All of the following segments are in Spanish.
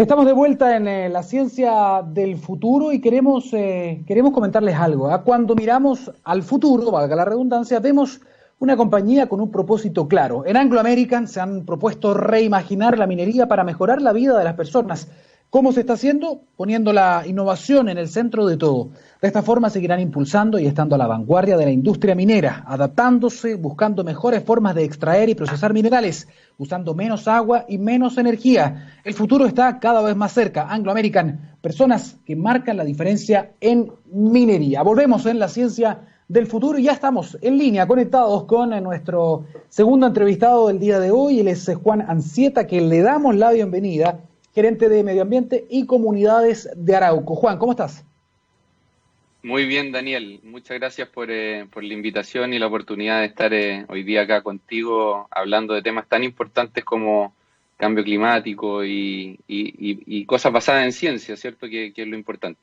Estamos de vuelta en la ciencia del futuro y queremos comentarles algo. Cuando miramos al futuro, valga la redundancia, vemos una compañía con un propósito claro. En Anglo American se han propuesto reimaginar la minería para mejorar la vida de las personas. ¿Cómo se está haciendo? Poniendo la innovación en el centro de todo. De esta forma seguirán impulsando y estando a la vanguardia de la industria minera, adaptándose, buscando mejores formas de extraer y procesar minerales, usando menos agua y menos energía. El futuro está cada vez más cerca. Anglo American, personas que marcan la diferencia en minería. Volvemos en la ciencia del futuro y ya estamos en línea, conectados con nuestro segundo entrevistado del día de hoy. Él es Juan Anzieta, que le damos la bienvenida, gerente de Medio Ambiente y Comunidades de Arauco. Juan, ¿cómo estás? Muy bien, Daniel. Muchas gracias por la invitación y la oportunidad de estar hoy día acá contigo hablando de temas tan importantes como cambio climático y cosas basadas en ciencia, ¿cierto? Que es lo importante.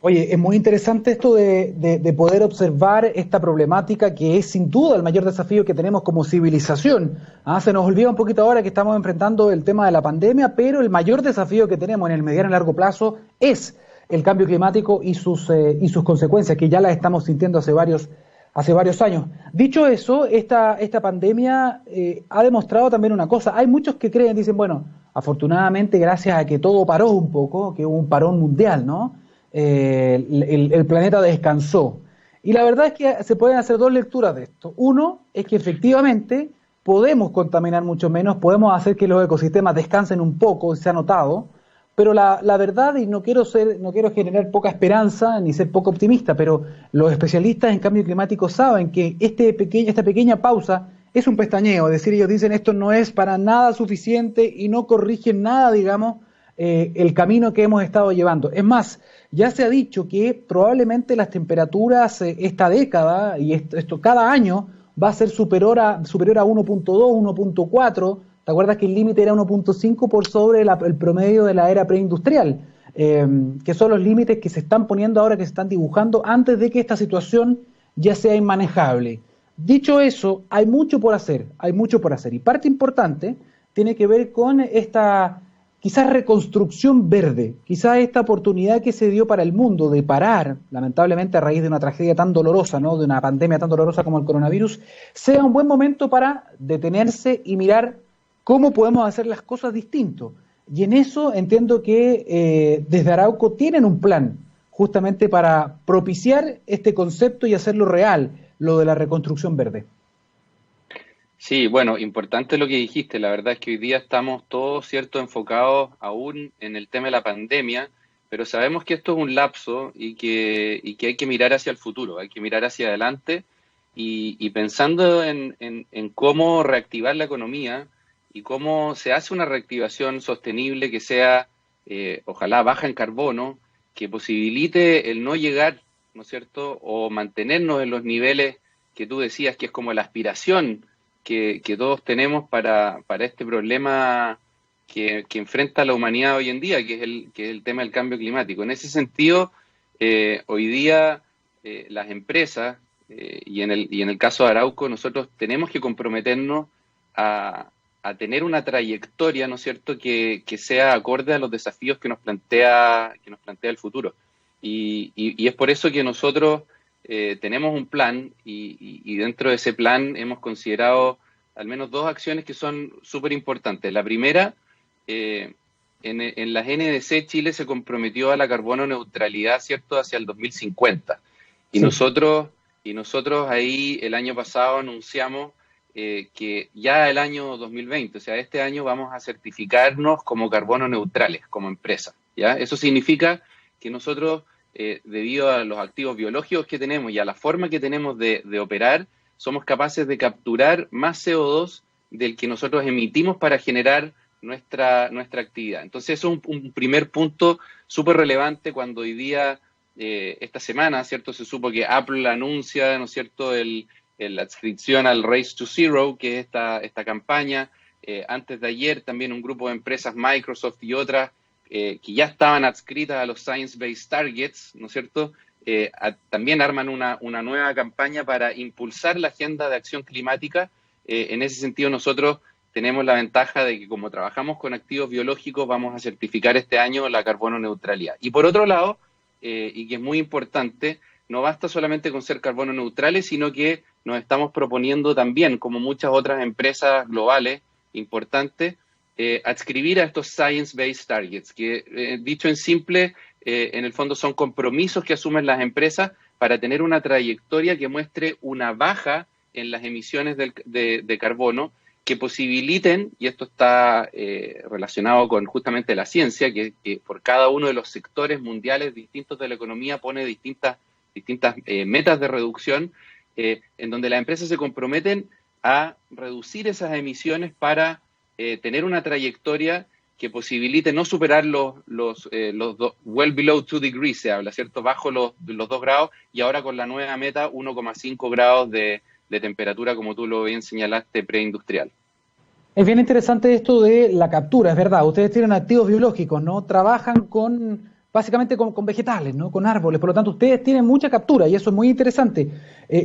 Oye, es muy interesante esto de poder observar esta problemática que es sin duda el mayor desafío que tenemos como civilización. Se nos olvida un poquito ahora que estamos enfrentando el tema de la pandemia, pero el mayor desafío que tenemos en el mediano y largo plazo es el cambio climático y sus consecuencias, que ya las estamos sintiendo hace varios años. Dicho eso, esta pandemia ha demostrado también una cosa. Hay muchos que creen, dicen, bueno, afortunadamente gracias a que todo paró un poco, que hubo un parón mundial, ¿no? El planeta descansó. Y la verdad es que se pueden hacer dos lecturas de esto. Uno es que efectivamente podemos contaminar mucho menos, podemos hacer que los ecosistemas descansen un poco, se ha notado, pero la verdad, y no quiero generar poca esperanza ni ser poco optimista, pero los especialistas en cambio climático saben que esta pequeña pausa es un pestañeo, es decir, ellos dicen esto no es para nada suficiente y no corrigen nada, digamos, el camino que hemos estado llevando. Es más, ya se ha dicho que probablemente las temperaturas esta década, y esto cada año, va a ser superior a 1.2, 1.4. ¿Te acuerdas que el límite era 1.5 por sobre el promedio de la era preindustrial? Que son los límites que se están poniendo ahora, que se están dibujando antes de que esta situación ya sea inmanejable. Dicho eso, hay mucho por hacer, hay mucho por hacer. Y parte importante tiene que ver con esta quizás reconstrucción verde, quizás esta oportunidad que se dio para el mundo de parar, lamentablemente a raíz de una tragedia tan dolorosa, ¿no? De una pandemia tan dolorosa como el coronavirus, sea un buen momento para detenerse y mirar cómo podemos hacer las cosas distinto. Y en eso entiendo que desde Arauco tienen un plan justamente para propiciar este concepto y hacerlo real, lo de la reconstrucción verde. Sí, bueno, importante lo que dijiste. La verdad es que hoy día estamos todos, ¿cierto?, enfocados aún en el tema de la pandemia, pero sabemos que esto es un lapso y que hay que mirar hacia el futuro, hay que mirar hacia adelante y pensando en cómo reactivar la economía y cómo se hace una reactivación sostenible que sea, ojalá, baja en carbono, que posibilite el no llegar, ¿no es cierto?, o mantenernos en los niveles que tú decías que es como la aspiración que todos tenemos para este problema que enfrenta la humanidad hoy en día, que es el tema del cambio climático. En ese sentido, hoy día las empresas, y en el caso de Arauco, nosotros tenemos que comprometernos a tener una trayectoria, ¿no es cierto?, que sea acorde a los desafíos que nos plantea el futuro. Y es por eso que nosotros tenemos un plan y dentro de ese plan hemos considerado al menos dos acciones que son súper importantes. La primera, en las NDC Chile se comprometió a la carbono neutralidad, ¿cierto?, hacia el 2050. Y Sí. nosotros, y nosotros ahí el año pasado anunciamos que ya el año 2020, o sea, este año vamos a certificarnos como carbono neutrales, como empresa, ¿ya? Eso significa que nosotros debido a los activos biológicos que tenemos y a la forma que tenemos de operar, somos capaces de capturar más CO2 del que nosotros emitimos para generar nuestra actividad. Entonces, eso es un primer punto súper relevante cuando hoy día, esta semana, ¿cierto?, se supo que Apple anuncia, ¿no es cierto?, la adscripción al Race to Zero, que es esta campaña. Antes de ayer, también un grupo de empresas, Microsoft y otras, que ya estaban adscritas a los Science Based Targets, ¿no es cierto?, también arman una nueva campaña para impulsar la agenda de acción climática. En ese sentido, nosotros tenemos la ventaja de que como trabajamos con activos biológicos, vamos a certificar este año la carbono neutralidad. Y por otro lado, y que es muy importante, no basta solamente con ser carbono neutrales, sino que nos estamos proponiendo también, como muchas otras empresas globales importantes, adscribir a estos Science-Based Targets, que dicho en simple, en el fondo son compromisos que asumen las empresas para tener una trayectoria que muestre una baja en las emisiones de carbono que posibiliten, y esto está relacionado con justamente la ciencia, que por cada uno de los sectores mundiales distintos de la economía pone distintas metas de reducción, en donde las empresas se comprometen a reducir esas emisiones para tener una trayectoria que posibilite no superar los well below 2 degrees, se habla, ¿cierto? Bajo los 2 grados, y ahora con la nueva meta 1,5 grados de temperatura, como tú lo bien señalaste, preindustrial. Es bien interesante esto de la captura, es verdad. Ustedes tienen activos biológicos, ¿no? Trabajan básicamente con vegetales, ¿no? Con árboles. Por lo tanto, ustedes tienen mucha captura y eso es muy interesante.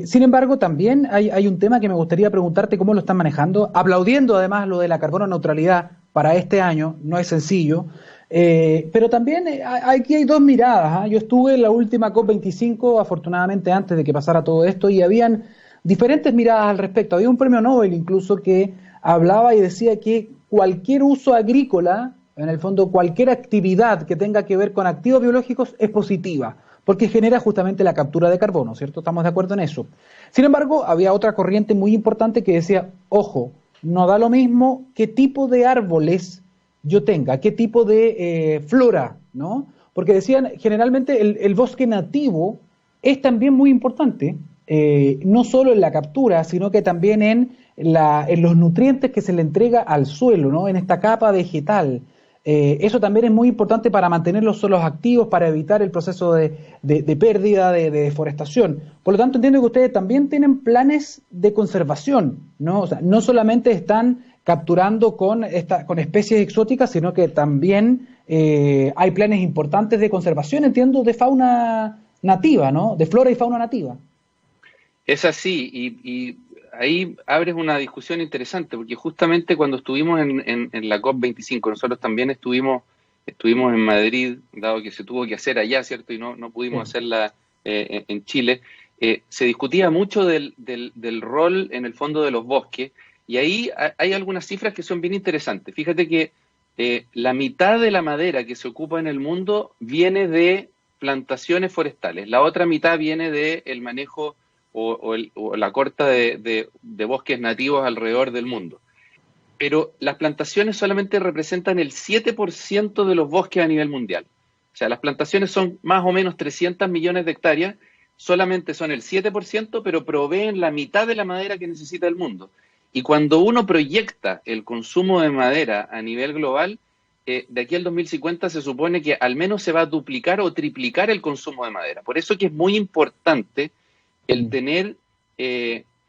Sin embargo, también hay un tema que me gustaría preguntarte cómo lo están manejando, aplaudiendo además lo de la carbono neutralidad para este año, no es sencillo. Pero también aquí hay dos miradas, ¿eh? Yo estuve en la última COP25, afortunadamente antes de que pasara todo esto, y habían diferentes miradas al respecto. Había un premio Nobel incluso que hablaba y decía que cualquier uso agrícola, en el fondo cualquier actividad que tenga que ver con activos biológicos es positiva, porque genera justamente la captura de carbono, ¿cierto? Estamos de acuerdo en eso. Sin embargo, había otra corriente muy importante que decía, ojo, no da lo mismo qué tipo de árboles yo tenga, qué tipo de flora, ¿no? Porque decían, generalmente el bosque nativo es también muy importante, no solo en la captura, sino que también en los nutrientes que se le entrega al suelo, ¿no? En esta capa vegetal. Eso también es muy importante para mantener los suelos activos, para evitar el proceso de pérdida, de deforestación. Por lo tanto, entiendo que ustedes también tienen planes de conservación, ¿no? O sea, no solamente están capturando con especies exóticas, sino que también hay planes importantes de conservación, entiendo, de fauna nativa, ¿no? De flora y fauna nativa. Es así, y ahí abres una discusión interesante, porque justamente cuando estuvimos en la COP25, nosotros también estuvimos en Madrid, dado que se tuvo que hacer allá, ¿cierto? Y no pudimos hacerla en Chile. Se discutía mucho del rol en el fondo de los bosques, y ahí hay algunas cifras que son bien interesantes. Fíjate que la mitad de la madera que se ocupa en el mundo viene de plantaciones forestales, la otra mitad viene del manejo o la corta de bosques nativos alrededor del mundo. Pero las plantaciones solamente representan el 7% de los bosques a nivel mundial. O sea, las plantaciones son más o menos 300 millones de hectáreas, solamente son el 7%, pero proveen la mitad de la madera que necesita el mundo. Y cuando uno proyecta el consumo de madera a nivel global, de aquí al 2050 se supone que al menos se va a duplicar o triplicar el consumo de madera. Por eso que es muy importante el tener,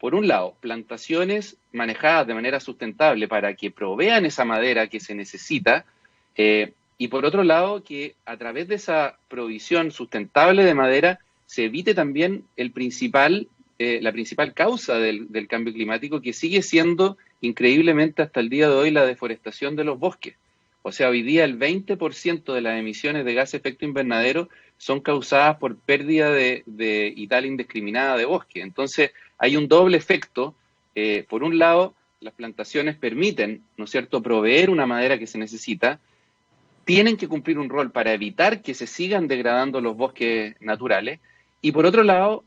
por un lado, plantaciones manejadas de manera sustentable para que provean esa madera que se necesita, y por otro lado, que a través de esa provisión sustentable de madera se evite también la principal causa del cambio climático, que sigue siendo increíblemente hasta el día de hoy la deforestación de los bosques. O sea, hoy día el 20% de las emisiones de gas de efecto invernadero son causadas por pérdida y tala indiscriminada de bosque. Entonces, hay un doble efecto. Por un lado, las plantaciones permiten, ¿no es cierto?, proveer una madera que se necesita, tienen que cumplir un rol para evitar que se sigan degradando los bosques naturales, y por otro lado,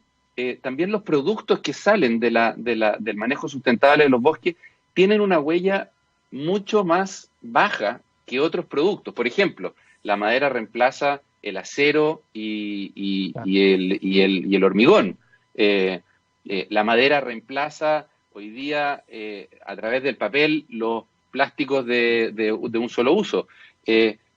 también los productos que salen del manejo sustentable de los bosques tienen una huella mucho más baja que otros productos. Por ejemplo, la madera reemplaza el acero y el hormigón. La madera reemplaza hoy día, a través del papel, los plásticos de un solo uso.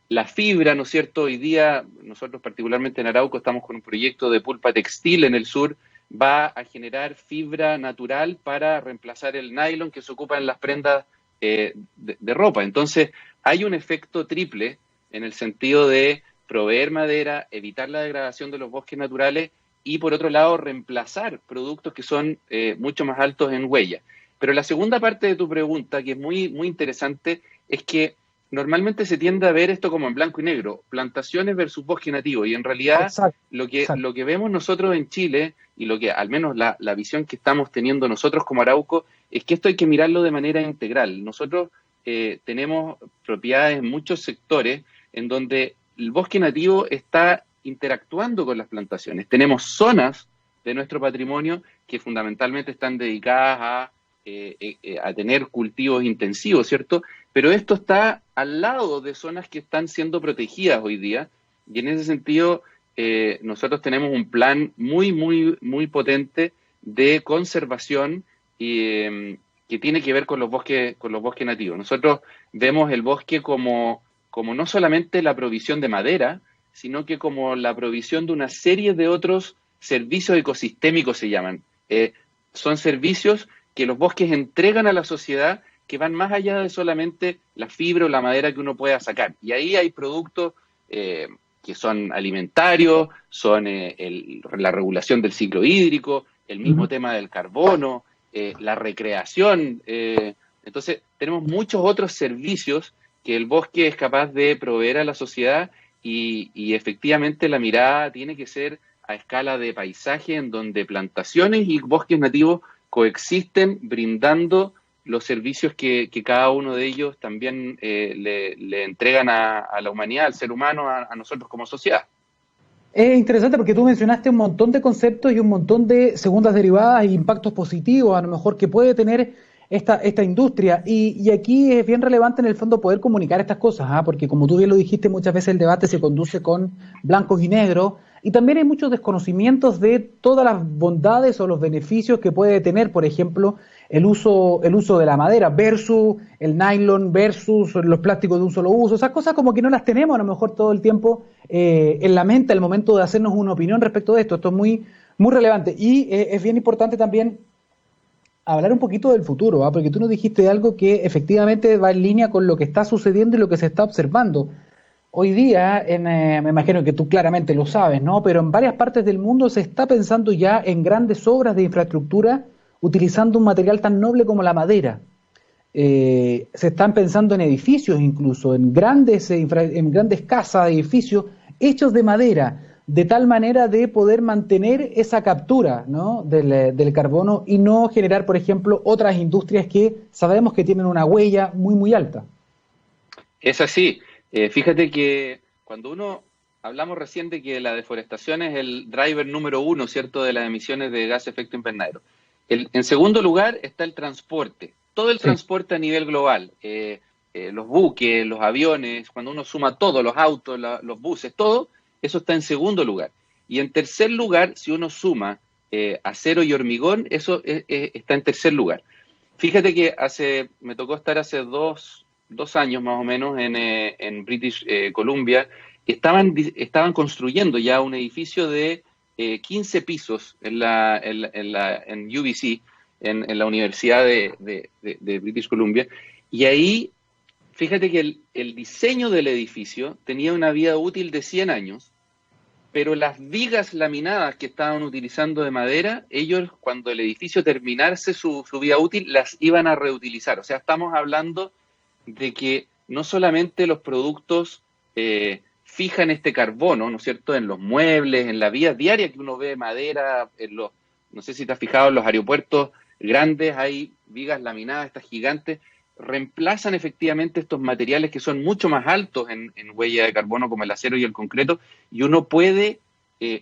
La fibra, ¿no es cierto? Hoy día, nosotros particularmente en Arauco estamos con un proyecto de pulpa textil en el sur, va a generar fibra natural para reemplazar el nylon que se ocupa en las prendas de ropa. Entonces, hay un efecto triple en el sentido de proveer madera, evitar la degradación de los bosques naturales y, por otro lado, reemplazar productos que son mucho más altos en huella. Pero la segunda parte de tu pregunta, que es muy, muy interesante, es que normalmente se tiende a ver esto como en blanco y negro, plantaciones versus bosque nativo, y en realidad Exacto, lo exacto. que vemos nosotros en Chile, y lo que al menos la visión que estamos teniendo nosotros como Arauco, es que esto hay que mirarlo de manera integral. Nosotros tenemos propiedades en muchos sectores en donde el bosque nativo está interactuando con las plantaciones. Tenemos zonas de nuestro patrimonio que fundamentalmente están dedicadas a tener cultivos intensivos, ¿cierto? Pero esto está al lado de zonas que están siendo protegidas hoy día, y en ese sentido nosotros tenemos un plan muy, muy, muy potente de conservación que tiene que ver con los bosques nativos. Nosotros vemos el bosque como no solamente la provisión de madera, sino que como la provisión de una serie de otros servicios ecosistémicos se llaman. Son servicios que los bosques entregan a la sociedad que van más allá de solamente la fibra o la madera que uno pueda sacar. Y ahí hay productos que son alimentarios, son la regulación del ciclo hídrico, el mismo Ujú. tema del carbono, la recreación. Entonces, tenemos muchos otros servicios que el bosque es capaz de proveer a la sociedad y efectivamente la mirada tiene que ser a escala de paisaje en donde plantaciones y bosques nativos coexisten brindando los servicios que cada uno de ellos también le entregan a la humanidad, al ser humano, a nosotros como sociedad. Es interesante porque tú mencionaste un montón de conceptos y un montón de segundas derivadas e impactos positivos, a lo mejor que puede tener esta industria. Y aquí es bien relevante en el fondo poder comunicar estas cosas, ¿ah? Porque como tú bien lo dijiste, muchas veces el debate se conduce con blancos y negros, y también hay muchos desconocimientos de todas las bondades o los beneficios que puede tener, por ejemplo, el uso de la madera versus el nylon versus los plásticos de un solo uso. Esas cosas como que no las tenemos a lo mejor todo el tiempo en la mente al momento de hacernos una opinión respecto de esto. Esto es muy, muy relevante. Y es bien importante también hablar un poquito del futuro, ¿ah? Porque tú nos dijiste algo que efectivamente va en línea con lo que está sucediendo y lo que se está observando. Hoy día, me imagino que tú claramente lo sabes, ¿no? Pero en varias partes del mundo se está pensando ya en grandes obras de infraestructura utilizando un material tan noble como la madera. Se están pensando en edificios incluso, en grandes casas, edificios hechos de madera, de tal manera de poder mantener esa captura, ¿no? del carbono y no generar, por ejemplo, otras industrias que sabemos que tienen una huella muy, muy alta. Es así. Fíjate que cuando hablamos recién de que la deforestación es el driver número uno, ¿cierto?, de las emisiones de gas de efecto invernadero. En segundo lugar está el transporte. Todo el Sí. transporte a nivel global. Los buques, los aviones, cuando uno suma todo, los autos, los buses, todo, eso está en segundo lugar. Y en tercer lugar, si uno suma acero y hormigón, eso está en tercer lugar. Fíjate que me tocó estar hace dos años más o menos en British Columbia. Estaban construyendo ya un edificio de 15 pisos en UBC, en la Universidad de British Columbia. Y ahí, fíjate que el diseño del edificio tenía una vida útil de 100 años, pero las vigas laminadas que estaban utilizando de madera, ellos cuando el edificio terminase su vida útil, las iban a reutilizar. O sea, estamos hablando de que no solamente los productos fijan este carbono, ¿no es cierto?, en los muebles, en la vida diaria que uno ve madera, no sé si te has fijado, en los aeropuertos grandes hay vigas laminadas, estas gigantes, reemplazan efectivamente estos materiales que son mucho más altos en huella de carbono, como el acero y el concreto, y uno puede,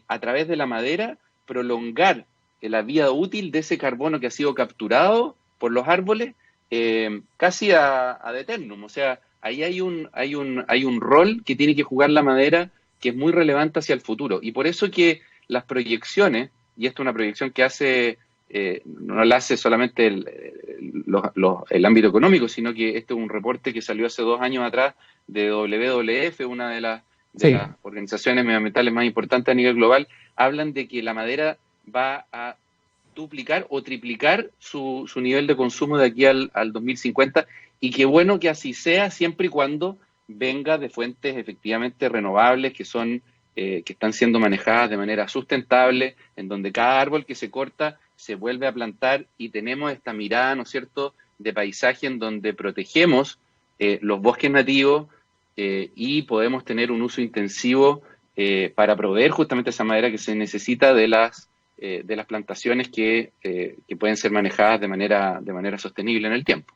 a través de la madera, prolongar la vida útil de ese carbono que ha sido capturado por los árboles casi ad eternum. O sea, ahí hay un rol que tiene que jugar la madera que es muy relevante hacia el futuro. Y por eso que las proyecciones, y esto es una proyección que no la hace solamente el ámbito económico, sino que este es un reporte que salió hace 2 años atrás de WWF, una de Sí. las organizaciones medioambientales más importantes a nivel global, hablan de que la madera va a duplicar o triplicar su nivel de consumo de aquí al 2050, y qué bueno que así sea siempre y cuando venga de fuentes efectivamente renovables que están siendo manejadas de manera sustentable, en donde cada árbol que se corta se vuelve a plantar y tenemos esta mirada, ¿no es cierto?, de paisaje en donde protegemos los bosques nativos y podemos tener un uso intensivo para proveer justamente esa madera que se necesita de las plantaciones que pueden ser manejadas de manera sostenible en el tiempo.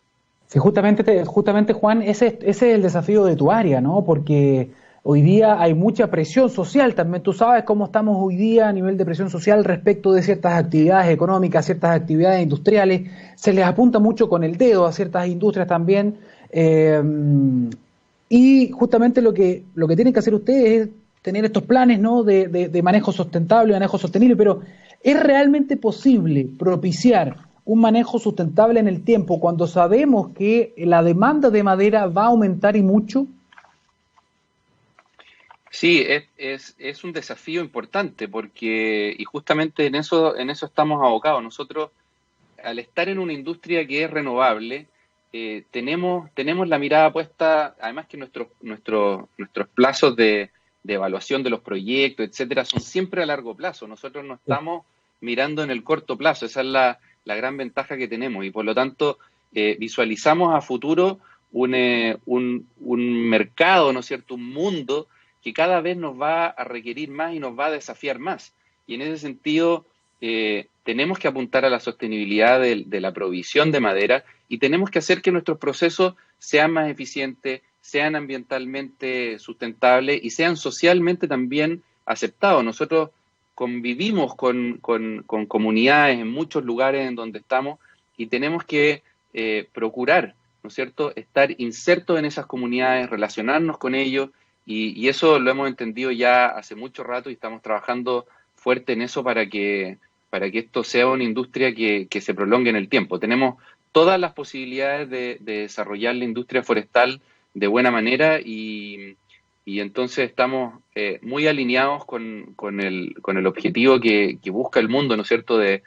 Sí, justamente Juan, ese es el desafío de tu área, ¿no? Porque hoy día hay mucha presión social también. Tú sabes cómo estamos hoy día a nivel de presión social respecto de ciertas actividades económicas, ciertas actividades industriales. Se les apunta mucho con el dedo a ciertas industrias también. eh, y justamente lo que tienen que hacer ustedes es tener estos planes, ¿no? De manejo sustentable, manejo sostenible, pero ¿es realmente posible propiciar un manejo sustentable en el tiempo cuando sabemos que la demanda de madera va a aumentar y mucho? Sí, es un desafío importante porque, y justamente en eso estamos abocados. Nosotros, al estar en una industria que es renovable, tenemos la mirada puesta, además que nuestros plazos de evaluación de los proyectos, etcétera, son siempre a largo plazo. Nosotros no Sí. estamos mirando en el corto plazo, esa es la gran ventaja que tenemos y por lo tanto visualizamos a futuro un mercado, ¿no es cierto?, un mundo que cada vez nos va a requerir más y nos va a desafiar más. Y en ese sentido, tenemos que apuntar a la sostenibilidad de la provisión de madera y tenemos que hacer que nuestros procesos sean más eficientes, sean ambientalmente sustentables y sean socialmente también aceptados. Nosotros convivimos con comunidades en muchos lugares en donde estamos y tenemos que procurar, ¿no es cierto?, estar insertos en esas comunidades, relacionarnos con ellos y eso lo hemos entendido ya hace mucho rato y estamos trabajando fuerte en eso para que esto sea una industria que se prolongue en el tiempo. Tenemos todas las posibilidades de desarrollar la industria forestal de buena manera y entonces estamos muy alineados con el objetivo que busca el mundo, ¿no es cierto?, de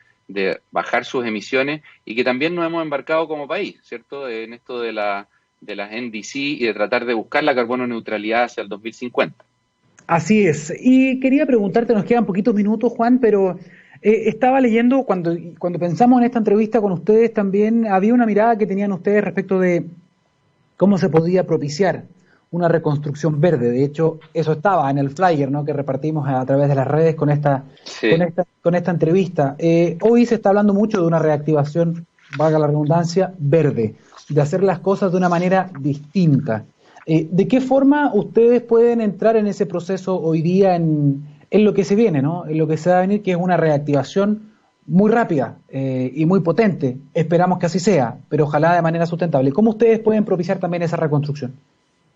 bajar sus emisiones y que también nos hemos embarcado como país, ¿cierto?, en esto de las NDC y de tratar de buscar la carbono neutralidad hacia el 2050. Así es. Y quería preguntarte, nos quedan poquitos minutos, Juan, pero estaba leyendo cuando pensamos en esta entrevista con ustedes también había una mirada que tenían ustedes respecto de cómo se podía propiciar una reconstrucción verde. De hecho, eso estaba en el flyer, ¿no?, que repartimos a través de las redes Sí. con esta entrevista. Hoy se está hablando mucho de una reactivación, valga la redundancia, verde, de hacer las cosas de una manera distinta. ¿De qué forma ustedes pueden entrar en ese proceso hoy día en lo que se viene, ¿no?, en lo que se va a venir, que es una reactivación muy rápida y muy potente? Esperamos que así sea, pero ojalá de manera sustentable. ¿Cómo ustedes pueden propiciar también esa reconstrucción?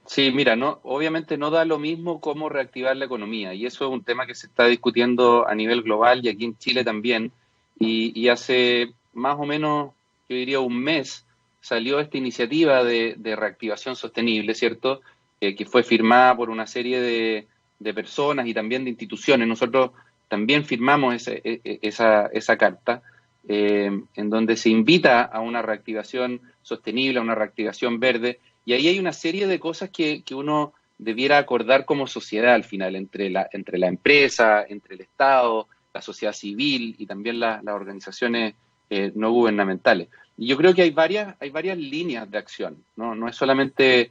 Sí, mira, no, obviamente no da lo mismo cómo reactivar la economía y eso es un tema que se está discutiendo a nivel global y aquí en Chile también. Y hace más o menos, yo diría un mes, salió esta iniciativa de reactivación sostenible, ¿cierto? Que fue firmada por una serie de personas y también de instituciones. Nosotros también firmamos esa carta en donde se invita a una reactivación sostenible, a una reactivación verde y ahí hay una serie de cosas que uno debiera acordar como sociedad al final, entre la empresa, entre el Estado, la sociedad civil y también las organizaciones no gubernamentales. Y yo creo que hay varias líneas de acción, ¿no? No es solamente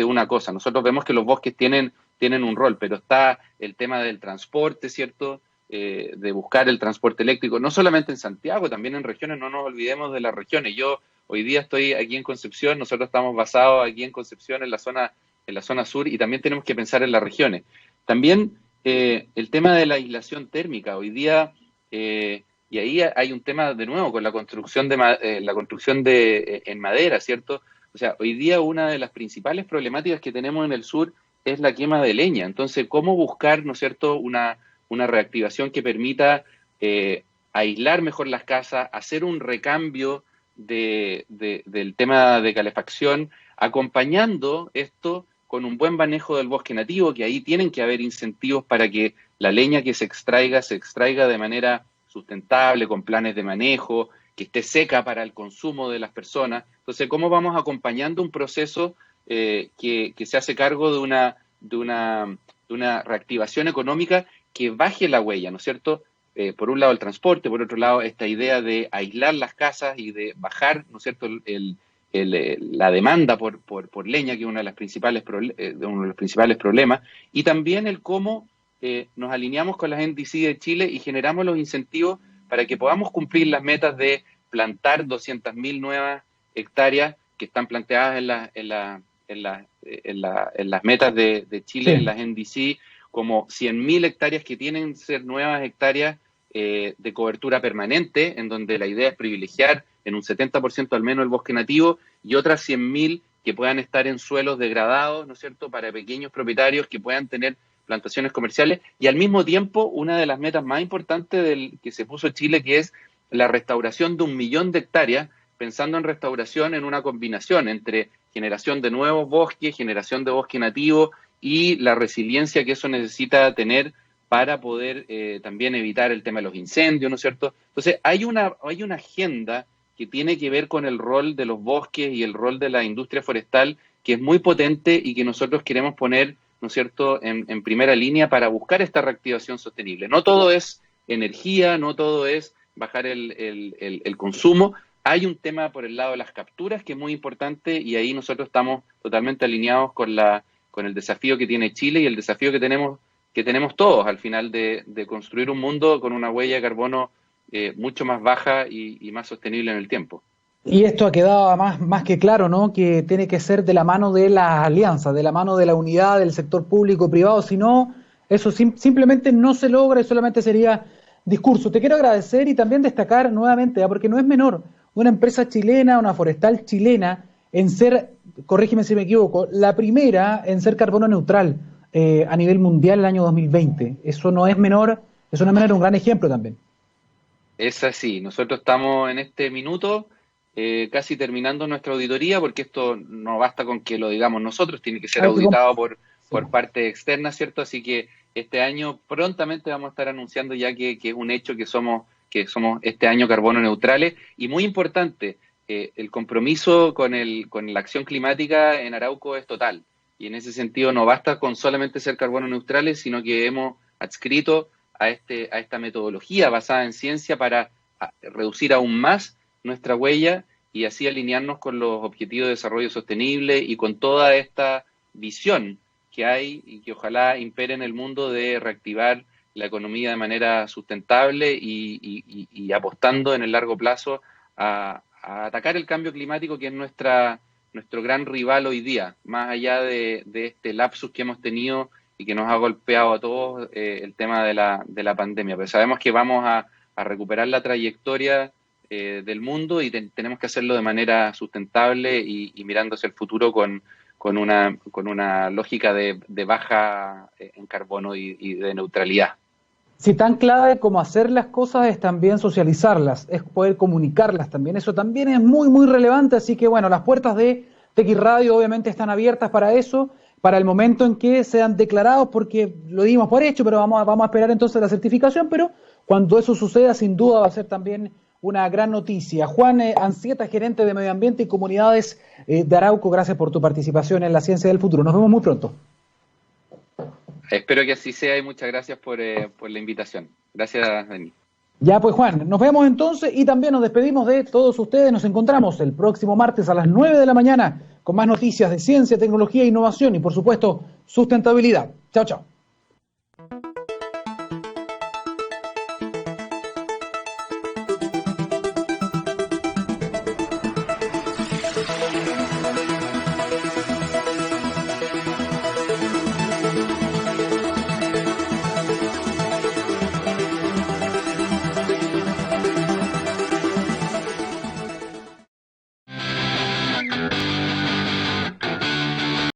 una cosa. Nosotros vemos que los bosques tienen un rol, pero está el tema del transporte, ¿cierto? De buscar el transporte eléctrico, no solamente en Santiago, también en regiones, no nos olvidemos de las regiones. Yo hoy día estoy aquí en Concepción, nosotros estamos basados aquí en Concepción, en la zona sur, y también tenemos que pensar en las regiones. También el tema de la aislación térmica. Hoy día, y ahí hay un tema de nuevo con la construcción en madera, ¿cierto? O sea, hoy día una de las principales problemáticas que tenemos en el sur es la quema de leña. Entonces, ¿cómo buscar, ¿no es cierto?, una reactivación que permita aislar mejor las casas, hacer un recambio del tema de calefacción, acompañando esto con un buen manejo del bosque nativo, que ahí tienen que haber incentivos para que la leña que se extraiga de manera sustentable, con planes de manejo, que esté seca para el consumo de las personas. Entonces, ¿cómo vamos acompañando un proceso que se hace cargo de una reactivación económica que baje la huella, ¿no es cierto? por un lado el transporte, por otro lado esta idea de aislar las casas y de bajar, ¿no es cierto?, la demanda por leña, que es uno de los principales problemas, y también el cómo nos alineamos con las NDC de Chile y generamos los incentivos para que podamos cumplir las metas de plantar 200.000 nuevas hectáreas que están planteadas en las metas de Chile, Sí. en las NDC, como 100.000 hectáreas que tienen que ser nuevas hectáreas de cobertura permanente, en donde la idea es privilegiar en un 70% al menos el bosque nativo, y otras 100.000 que puedan estar en suelos degradados, ¿no es cierto?, para pequeños propietarios que puedan tener plantaciones comerciales, y al mismo tiempo una de las metas más importantes que se puso Chile, que es la restauración de 1.000.000 de hectáreas, pensando en restauración en una combinación entre generación de nuevos bosques, generación de bosque nativo y la resiliencia que eso necesita tener para poder también evitar el tema de los incendios, ¿no es cierto? Entonces, hay una agenda que tiene que ver con el rol de los bosques y el rol de la industria forestal, que es muy potente y que nosotros queremos poner, ¿no es cierto?, en primera línea para buscar esta reactivación sostenible. No todo es energía, no todo es bajar el consumo. Hay un tema por el lado de las capturas que es muy importante, y ahí nosotros estamos totalmente alineados con el desafío que tiene Chile y el desafío que tenemos todos al final de construir un mundo con una huella de carbono mucho más baja y más sostenible en el tiempo. Y esto ha quedado más que claro, ¿no? Que tiene que ser de la mano de las alianzas, de la mano de la unidad del sector público-privado, si no, eso simplemente no se logra y solamente sería discurso. Te quiero agradecer y también destacar nuevamente, porque no es menor, una empresa chilena, una forestal chilena, en ser, corrígeme si me equivoco, la primera en ser carbono neutral a nivel mundial el año 2020. Eso no es menor, eso no es menor, un gran ejemplo también. Es así, nosotros estamos en este minuto casi terminando nuestra auditoría, porque esto no basta con que lo digamos nosotros, tiene que ser Hay que auditado sí. por parte externa, ¿cierto? Así que este año prontamente vamos a estar anunciando ya que es un hecho que somos este año carbono neutrales. Y muy importante, el compromiso con la acción climática en Arauco es total. Y en ese sentido no basta con solamente ser carbono neutrales, sino que hemos adscrito a esta metodología basada en ciencia para reducir aún más nuestra huella y así alinearnos con los objetivos de desarrollo sostenible y con toda esta visión que hay y que ojalá impere en el mundo de reactivar la economía de manera sustentable y apostando en el largo plazo a atacar el cambio climático, que es nuestro gran rival hoy día, más allá de este lapsus que hemos tenido y que nos ha golpeado a todos el tema de la pandemia. Pero sabemos que vamos a recuperar la trayectoria del mundo y tenemos que hacerlo de manera sustentable y mirando hacia el futuro con una lógica de baja en carbono y de neutralidad. Si tan clave como hacer las cosas es también socializarlas, es poder comunicarlas también. Eso también es muy, muy relevante. Así que, bueno, las puertas de TX Radio obviamente están abiertas para eso, para el momento en que sean declarados, porque lo dimos por hecho, pero vamos a esperar entonces la certificación. Pero cuando eso suceda, sin duda va a ser también una gran noticia. Juan Anzieta, gerente de Medio Ambiente y Comunidades de Arauco, gracias por tu participación en la Ciencia del Futuro. Nos vemos muy pronto. Espero que así sea y muchas gracias por la invitación. Gracias, Denis. Ya pues Juan, nos vemos entonces y también nos despedimos de todos ustedes. Nos encontramos el próximo martes a las 9 de la mañana con más noticias de ciencia, tecnología, innovación y por supuesto sustentabilidad. Chao, chao.